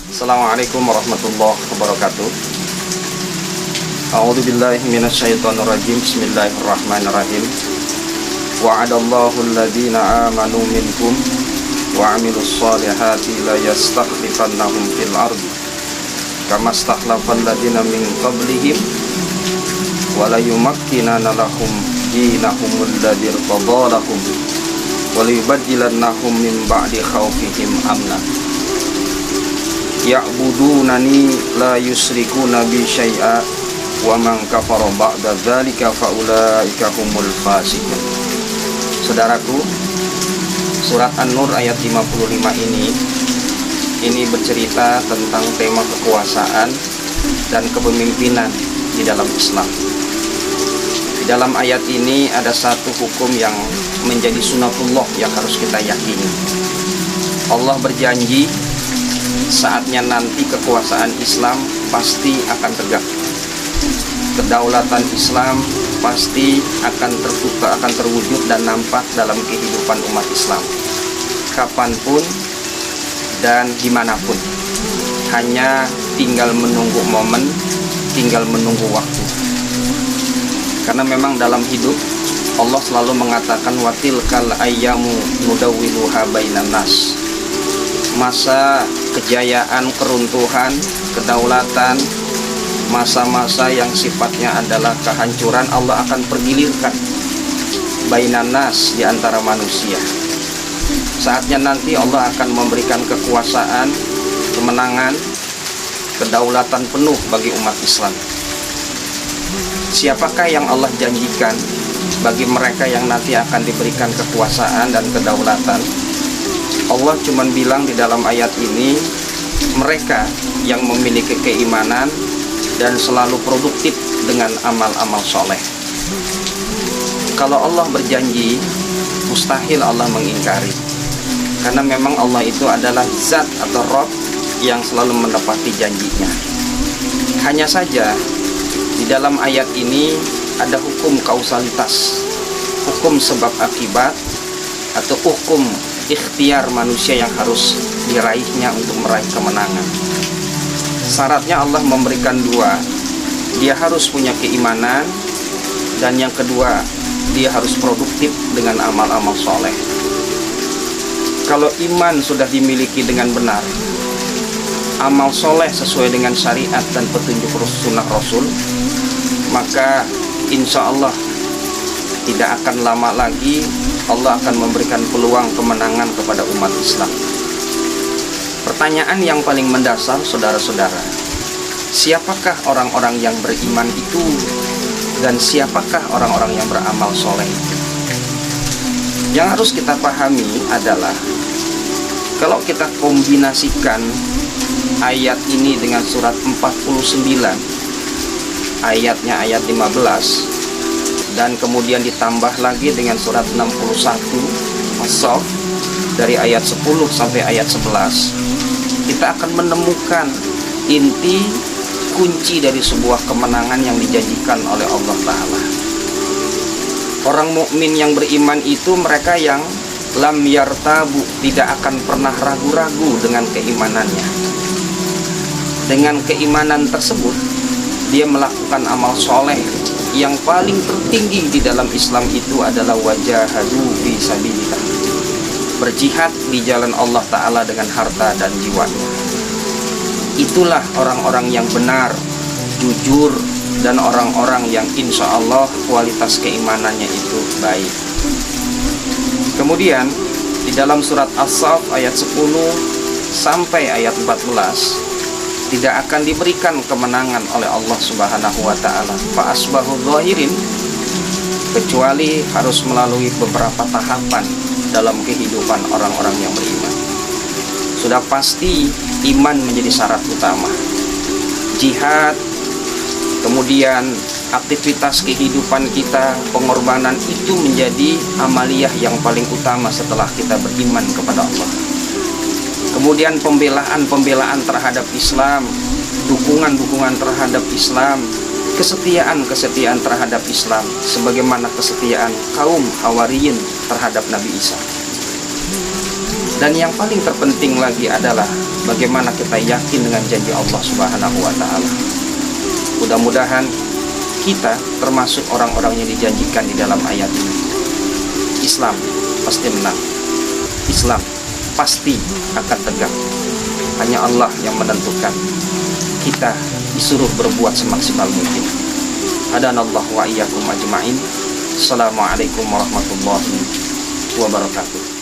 Assalamualaikum warahmatullahi wabarakatuh. A'udzubillahi minasyaitonirrajim. Bismillahirrahmanirrahim. Wa'adallahu alladhina amanu minkum wa 'amilus solihati la yastakhlifannahum fil ardi kama stakhlafal ladzina min qablihim wa la yumakkinanna lahum dinahum alladzi irtada lahum wa la yubaddilannahum min ba'di khaufihim amna ya'budunani la yusyrikuna bi syai'a wa man kafara ba'da dzalika faulaika humul fasiqun. Saudaraku, surat An-Nur ayat 55 ini bercerita tentang tema kekuasaan dan kepemimpinan di dalam Islam. Di dalam ayat ini ada satu hukum yang menjadi sunatullah yang harus kita yakini. Allah berjanji saatnya nanti kekuasaan Islam pasti akan tegak. Kedaulatan Islam pasti akan terbuka, akan terwujud dan nampak dalam kehidupan umat Islam kapanpun dan dimanapun. Hanya tinggal menunggu momen, tinggal menunggu waktu. Karena memang dalam hidup Allah selalu mengatakan watilkal ayyamu nudawwiluha bainan nas. Masa kejayaan, keruntuhan, kedaulatan, masa-masa yang sifatnya adalah kehancuran Allah akan pergilirkan bainan nas, di antara manusia. Saatnya nanti Allah akan memberikan kekuasaan, kemenangan, kedaulatan penuh bagi umat Islam. Siapakah yang Allah janjikan bagi mereka yang nanti akan diberikan kekuasaan dan kedaulatan? Allah cuma bilang di dalam ayat ini, mereka yang memiliki keimanan dan selalu produktif dengan amal-amal soleh. Kalau Allah berjanji, mustahil Allah mengingkari. Karena memang Allah itu adalah zat atau Rabb yang selalu menepati janjinya. Hanya saja di dalam ayat ini ada hukum kausalitas, hukum sebab akibat, atau hukum ikhtiar manusia yang harus diraihnya untuk meraih kemenangan. Syaratnya Allah memberikan dua. Dia harus punya keimanan, dan yang kedua, dia harus produktif dengan amal-amal soleh. Kalau iman sudah dimiliki dengan benar, amal soleh sesuai dengan syariat dan petunjuk sunnah Rasul, maka insya Allah tidak akan lama lagi Allah akan memberikan peluang kemenangan kepada umat Islam. Pertanyaan yang paling mendasar, saudara-saudara, siapakah orang-orang yang beriman itu, dan siapakah orang-orang yang beramal soleh itu? Yang harus kita pahami adalah, kalau kita kombinasikan ayat ini dengan surat 49, ayatnya ayat 15, dan kemudian ditambah lagi dengan surat 61 As-Saff dari ayat 10 sampai ayat 11, kita akan menemukan inti kunci dari sebuah kemenangan yang dijanjikan oleh Allah Ta'ala. Orang mukmin yang beriman itu mereka yang lam yartabu, tidak akan pernah ragu-ragu dengan keimanannya. Dengan keimanan tersebut, dia melakukan amal soleh. Yang paling tertinggi di dalam Islam itu adalah wajahadu fi sabilillah, berjihad di jalan Allah Ta'ala dengan harta dan jiwanya. Itulah orang-orang yang benar, jujur, dan orang-orang yang insya Allah kualitas keimanannya itu baik. Kemudian di dalam surat As-Saff ayat 10 sampai ayat 14, tidak akan diberikan kemenangan oleh Allah Subhanahu wa Ta'ala fa asbahu zahirin, kecuali harus melalui beberapa tahapan dalam kehidupan orang-orang yang beriman. Sudah pasti iman menjadi syarat utama. Jihad, kemudian aktivitas kehidupan kita, pengorbanan itu menjadi amaliyah yang paling utama setelah kita beriman kepada Allah. Kemudian pembelaan terhadap Islam, dukungan terhadap Islam, kesetiaan terhadap Islam, sebagaimana kesetiaan kaum Hawariyin terhadap Nabi Isa. Dan yang paling terpenting lagi adalah bagaimana kita yakin dengan janji Allah Subhanahu wa Ta'ala. Mudah-mudahan kita termasuk orang-orang yang dijanjikan di dalam ayat ini. Islam pasti menang, Islam pasti akan tegak. Hanya Allah yang menentukan. Kita disuruh berbuat semaksimal mungkin. Hadanallahu wa iyyakum ajma'in. Assalamualaikum warahmatullahi wabarakatuh.